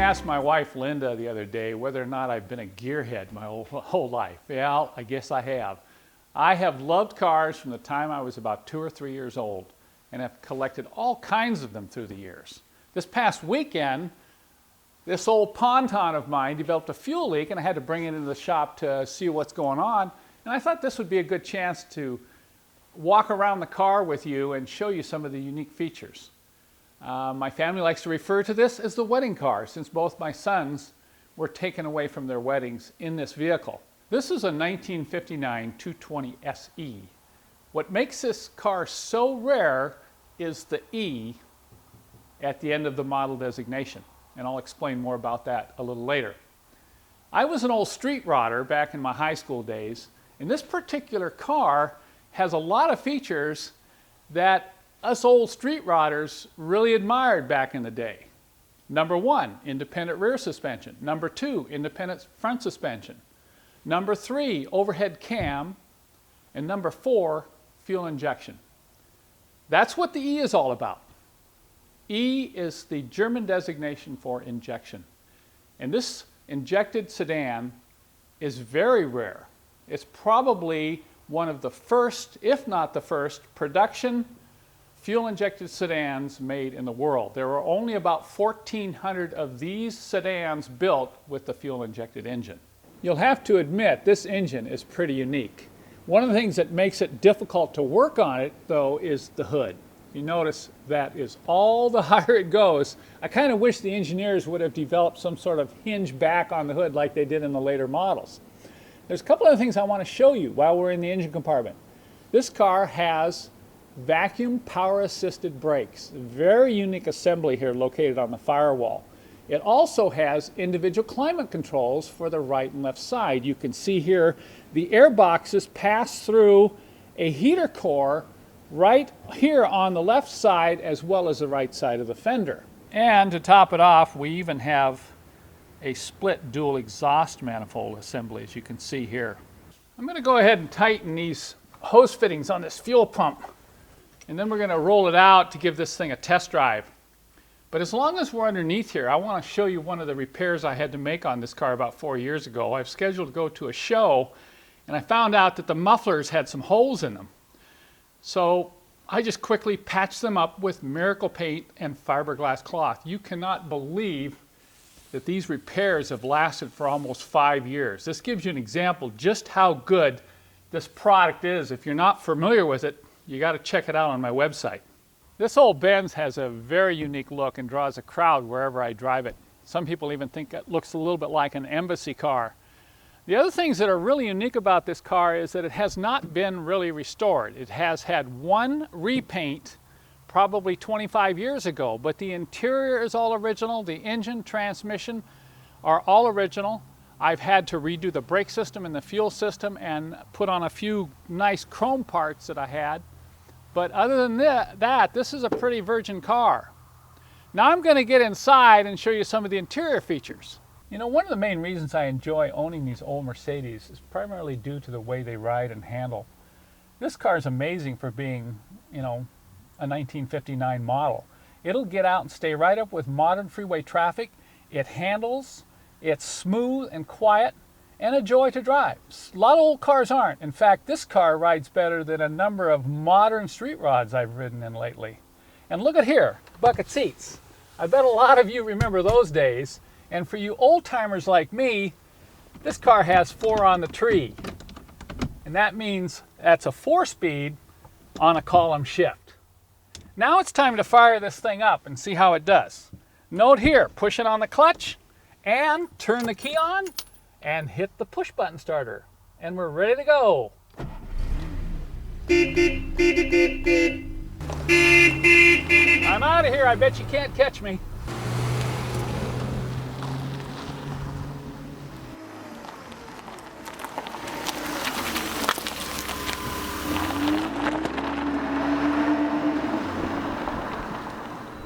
asked my wife Linda the other day whether or not I've been a gearhead my whole life. Yeah, I guess I have. I have loved cars from the time I was about 2 or 3 years old and have collected all kinds of them through the years. This past weekend, this old ponton of mine developed a fuel leak and I had to bring it into the shop to see what's going on. And I thought this would be a good chance to walk around the car with you and show you some of the unique features. My family likes to refer to this as the wedding car, since both my sons were taken away from their weddings in this vehicle. This is a 1959 220 SE. What makes this car so rare is the E at the end of the model designation, and I'll explain more about that a little later. I was an old street rodder back in my high school days, and this particular car has a lot of features that us old street rodders really admired back in the day. Number 1, independent rear suspension. Number 2, independent front suspension. Number 3, overhead cam. And number 4, fuel injection. That's what the E is all about. E is the German designation for injection. And this injected sedan is very rare. It's probably one of the first, if not the first, production fuel-injected sedans made in the world. There were only about 1,400 of these sedans built with the fuel-injected engine. You'll have to admit this engine is pretty unique. One of the things that makes it difficult to work on it, though, is the hood. You notice that is all the higher it goes. I kind of wish the engineers would have developed some sort of hinge back on the hood like they did in the later models. There's a couple other things I want to show you while we're in the engine compartment. This car has vacuum power assisted brakes. Very unique assembly here located on the firewall. It also has individual climate controls for the right and left side. You can see here the air boxes pass through a heater core right here on the left side as well as the right side of the fender. And to top it off, we even have a split dual exhaust manifold assembly, as you can see here. I'm going to go ahead and tighten these hose fittings on this fuel pump, and then we're going to roll it out to give this thing a test drive. But as long as we're underneath here, I want to show you one of the repairs I had to make on this car about 4 years ago. I've scheduled to go to a show, and I found out that the mufflers had some holes in them. So I just quickly patched them up with Miracle Paint and fiberglass cloth. You cannot believe that these repairs have lasted for almost 5 years. This gives you an example just how good this product is. If you're not familiar with it, you got to check it out on my website. This old Benz has a very unique look and draws a crowd wherever I drive it. Some people even think it looks a little bit like an embassy car. The other things that are really unique about this car is that it has not been really restored. It has had one repaint probably 25 years ago, but the interior is all original. The engine, transmission are all original. I've had to redo the brake system and the fuel system and put on a few nice chrome parts that I had. But other than that, this is a pretty virgin car. Now I'm going to get inside and show you some of the interior features. You know, one of the main reasons I enjoy owning these old Mercedes is primarily due to the way they ride and handle. This car is amazing for being, you know, a 1959 model. It'll get out and stay right up with modern freeway traffic. It handles, it's smooth and quiet, and a joy to drive. A lot of old cars aren't. In fact, this car rides better than a number of modern street rods I've ridden in lately. And look at here, bucket seats. I bet a lot of you remember those days. And for you old timers like me, this car has 4 on the tree. And that means that's a 4-speed on a column shift. Now it's time to fire this thing up and see how it does. Note here, push it on the clutch and turn the key on and hit the push button starter. And we're ready to go. I'm out of here. I bet you can't catch me.